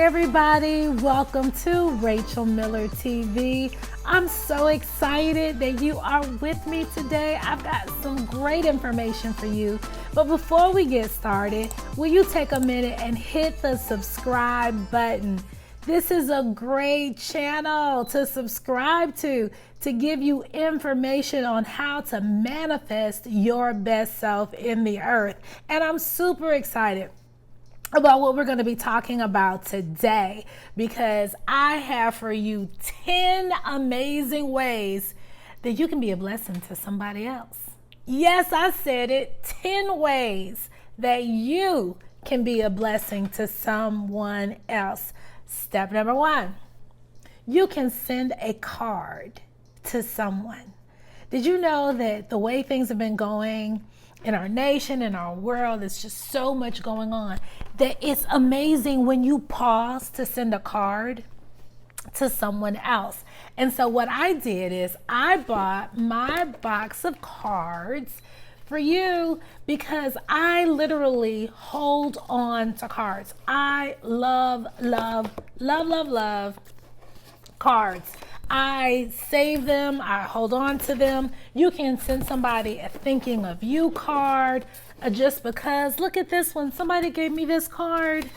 Hey everybody, welcome to Rachael Miller TV. I'm so excited that you are with me today. I've got some great information for you. But before we get started, will you take a minute and hit the subscribe button? This is a great channel to subscribe to give you information on how to manifest your best self in the earth. And I'm super excited about what we're going to be talking about today, because I have for you 10 amazing ways that you can be a blessing to somebody else. Yes, I said it, 10 ways that you can be a blessing to someone else. Step number 1, you can send a card to someone. Did you know that the way things have been going in our nation, in our world, there's just so much going on that it's amazing when you pause to send a card to someone else. And so what I did is I bought my box of cards for you because I literally hold on to cards. I love cards. I save them, I hold on to them. You can send somebody a thinking of you card, just because. Look at this one, somebody gave me this card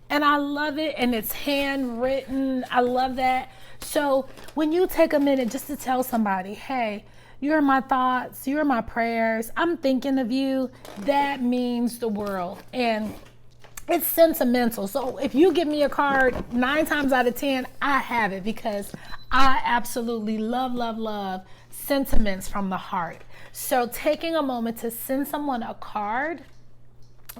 and I love it, and it's handwritten. I love that. So when you take a minute just to tell somebody, hey, you're my thoughts, you're my prayers, I'm thinking of you, that means the world. And it's sentimental. So if you give me a card, 9 times out of 10, I have it, because I absolutely love sentiments from the heart. So taking a moment to send someone a card,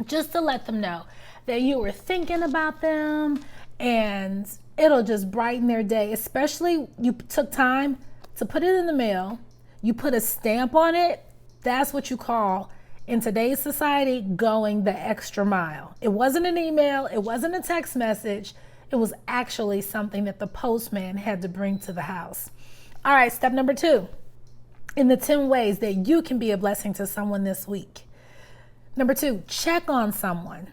just to let them know that you were thinking about them, and it'll just brighten their day. Especially you took time to put it in the mail, you put a stamp on it. That's what you call, in today's society, going the extra mile. It wasn't an email, it wasn't a text message, it was actually something that the postman had to bring to the house. All right, step number 2, in the 10 ways that you can be a blessing to someone this week. Number 2, check on someone.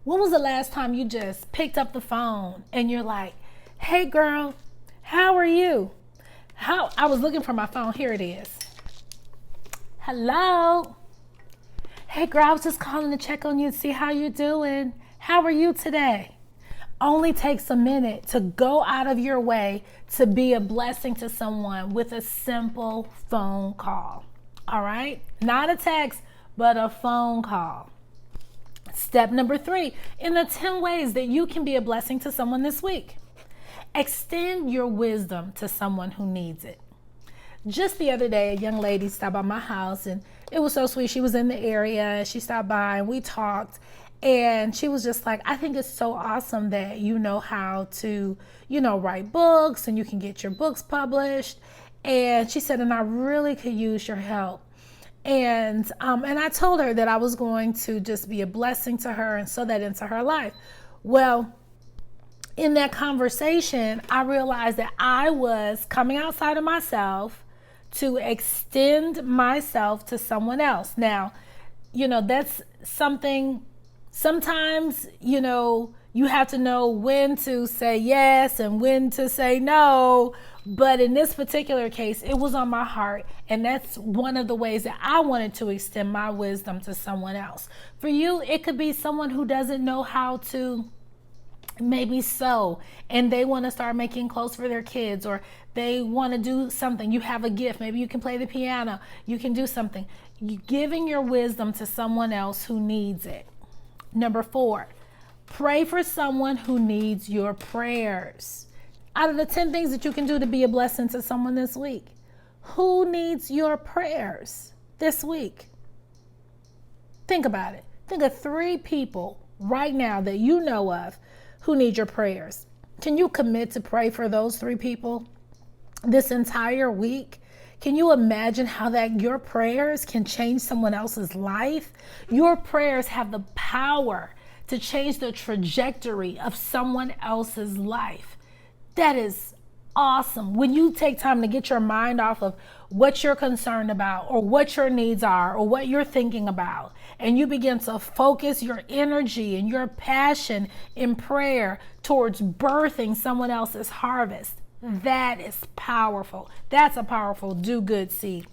When was the last time you just picked up the phone and you're like, hey girl, how are you? I was looking for my phone, here it is. Hello. Hey girl, I was just calling to check on you and see how you're doing. How are you today? Only takes a minute to go out of your way to be a blessing to someone with a simple phone call. All right? Not a text, but a phone call. Step number 3, in the 10 ways that you can be a blessing to someone this week. Extend your wisdom to someone who needs it. Just the other day, a young lady stopped by my house, and it was so sweet. She was in the area, she stopped by and we talked, and she was just like, I think it's so awesome that you know how to, write books and you can get your books published. And she said, and I really could use your help. And I told her that I was going to just be a blessing to her and sow that into her life. Well, in that conversation, I realized that I was coming outside of myself to extend myself to someone else. Now, that's something, sometimes, you have to know when to say yes and when to say no. But in this particular case, it was on my heart. And that's one of the ways that I wanted to extend my wisdom to someone else. For you, it could be someone who doesn't know how to maybe sew, and they want to start making clothes for their kids, or they want to do something. You have a gift. Maybe you can play the piano. You can do something. You giving your wisdom to someone else who needs it. Number 4, pray for someone who needs your prayers. Out of the 10 things that you can do to be a blessing to someone this week, who needs your prayers this week? Think about it. Think of 3 people right now that you know of who need your prayers. Can you commit to pray for those 3 people this entire week? Can you imagine how that your prayers can change someone else's life? Your prayers have the power to change the trajectory of someone else's life. That is awesome. When you take time to get your mind off of what you're concerned about or what your needs are or what you're thinking about, and you begin to focus your energy and your passion in prayer towards birthing someone else's harvest, that is powerful. That's a powerful do good seed.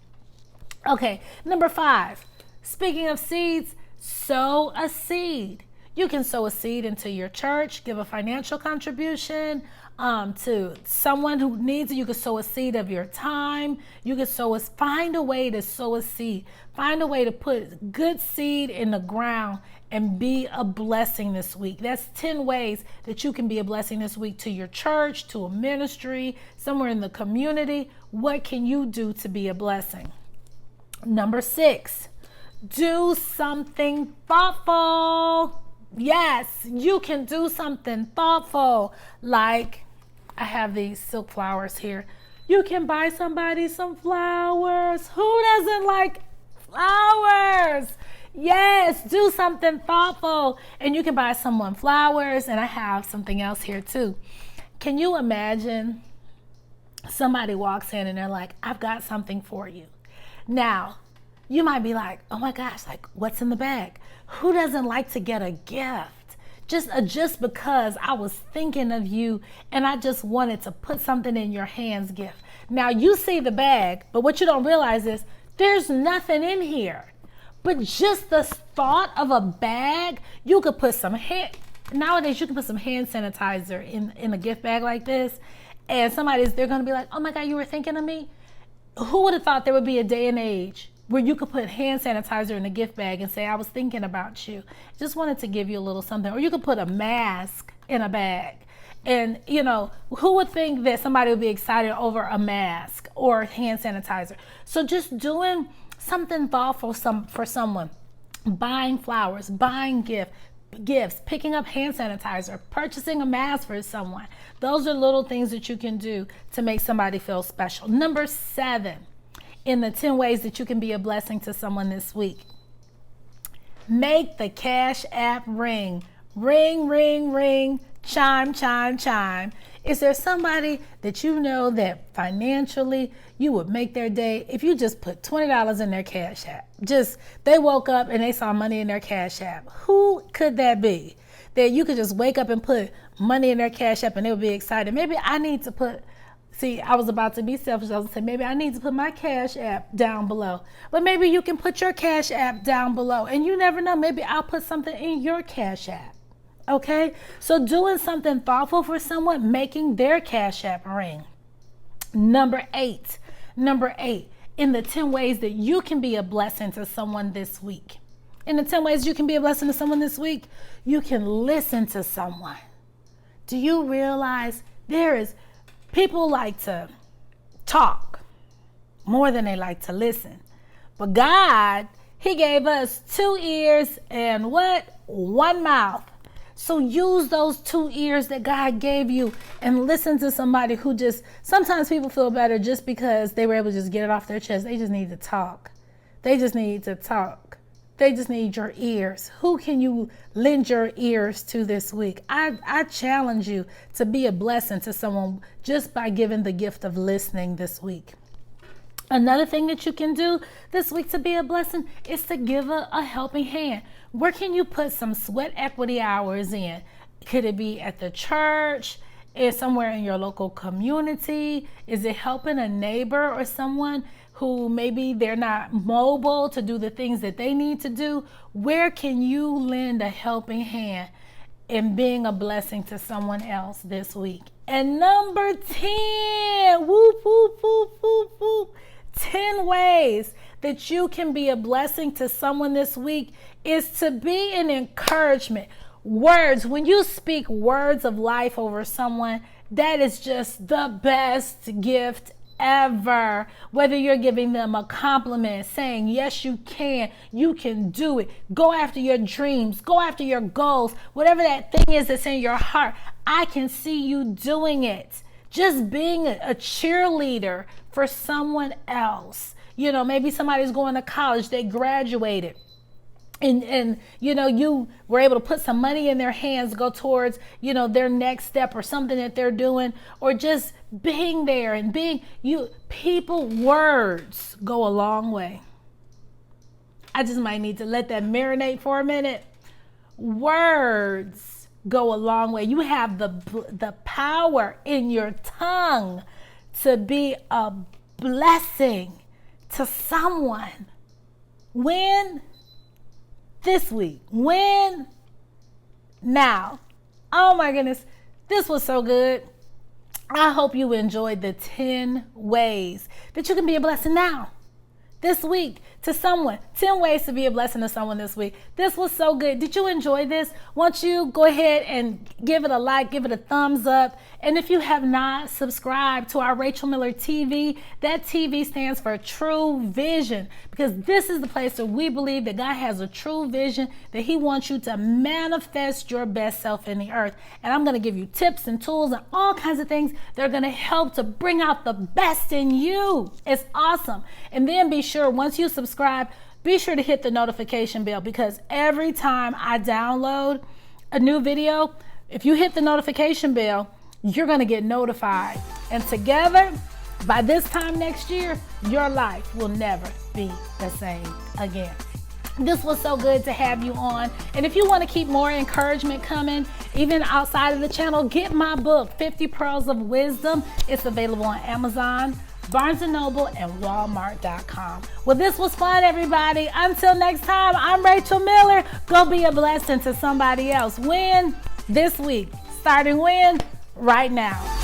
Okay, number 5, speaking of seeds, sow a seed. You can sow a seed into your church, give a financial contribution to someone who needs it. You can sow a seed of your time. You can find a way to sow a seed. Find a way to put good seed in the ground and be a blessing this week. That's 10 ways that you can be a blessing this week to your church, to a ministry, somewhere in the community. What can you do to be a blessing? Number 6, do something thoughtful. Yes, you can do something thoughtful. Like, I have these silk flowers here. You can buy somebody some flowers. Who doesn't like flowers? Yes, do something thoughtful. And you can buy someone flowers. And I have something else here too. Can you imagine somebody walks in and they're like, I've got something for you. Now, you might be like, oh my gosh, like what's in the bag? Who doesn't like to get a gift? Just because I was thinking of you and I just wanted to put something in your hands gift. Now you see the bag, but what you don't realize is there's nothing in here. But just the thought of a bag, you could put nowadays you can put some hand sanitizer in a gift bag like this, and they're gonna be like, oh my God, you were thinking of me? Who would have thought there would be a day and age where you could put hand sanitizer in a gift bag and say, I was thinking about you. Just wanted to give you a little something. Or you could put a mask in a bag. And, who would think that somebody would be excited over a mask or hand sanitizer? So just doing something thoughtful for someone, buying flowers, buying gifts, picking up hand sanitizer, purchasing a mask for someone. Those are little things that you can do to make somebody feel special. Number 7, in the 10 ways that you can be a blessing to someone this week. Make the CashApp ring. Ring, ring, ring, chime, chime, chime. Is there somebody that you know that financially you would make their day if you just put $20 in their CashApp? They woke up and they saw money in their CashApp. Who could that be? That you could just wake up and put money in their CashApp and they would be excited. Maybe I need to put I was about to be selfish. I was going to say, maybe I need to put my CashApp down below. But maybe you can put your CashApp down below. And you never know. Maybe I'll put something in your CashApp. Okay? So doing something thoughtful for someone, making their CashApp ring. Number 8, in the 10 ways that you can be a blessing to someone this week. In the 10 ways you can be a blessing to someone this week, you can listen to someone. Do you realize people like to talk more than they like to listen. But God, He gave us 2 ears and 1 mouth. So use those 2 ears that God gave you and listen to somebody who sometimes people feel better just because they were able to just get it off their chest. They just need to talk. They just need your ears. Who can you lend your ears to this week? I challenge you to be a blessing to someone just by giving the gift of listening this week. Another thing that you can do this week to be a blessing is to give a helping hand. Where can you put some sweat equity hours in? Could it be at the church? Is somewhere in your local community? Is it helping a neighbor or someone who maybe they're not mobile to do the things that they need to do? Where can you lend a helping hand in being a blessing to someone else this week? And number 10, whoop, whoop, whoop, whoop, whoop. 10 ways that you can be a blessing to someone this week is to be an encouragement. Words, when you speak words of life over someone, that is just the best gift ever. Whether you're giving them a compliment, saying, yes, you can do it. Go after your dreams, go after your goals, whatever that thing is that's in your heart. I can see you doing it. Just being a cheerleader for someone else. Maybe somebody's going to college, they graduated. and you were able to put some money in their hands, go towards their next step or something that they're doing, or just being there and words go a long way. I just might need to let that marinate for a minute. Words go a long way. You have the power in your tongue to be a blessing to someone. When? This week. When? Now. Oh my goodness. This was so good. I hope you enjoyed the 10 ways that you can be a blessing now. This week to someone. 10 ways to be a blessing to someone this week. This was so good. Did you enjoy this? Won't you go ahead and give it a like, give it a thumbs up. And if you have not subscribed to our Rachael Miller TV, that TV stands for True Vision, because this is the place where we believe that God has a true vision, that he wants you to manifest your best self in the earth. And I'm going to give you tips and tools and all kinds of things that are going to help to bring out the best in you. It's awesome. And then be sure, once you subscribe, be sure to hit the notification bell, because every time I download a new video, if you hit the notification bell, you're going to get notified. And together, by this time next year, your life will never be the same again. This was so good to have you on. And if you want to keep more encouragement coming, even outside of the channel, get my book, 50 Pearls of Wisdom. It's available on Amazon, Barnes & Noble, and Walmart.com. Well, this was fun, everybody. Until next time, I'm Rachael Miller. Go be a blessing to somebody else. When? This week. Starting when? Right now.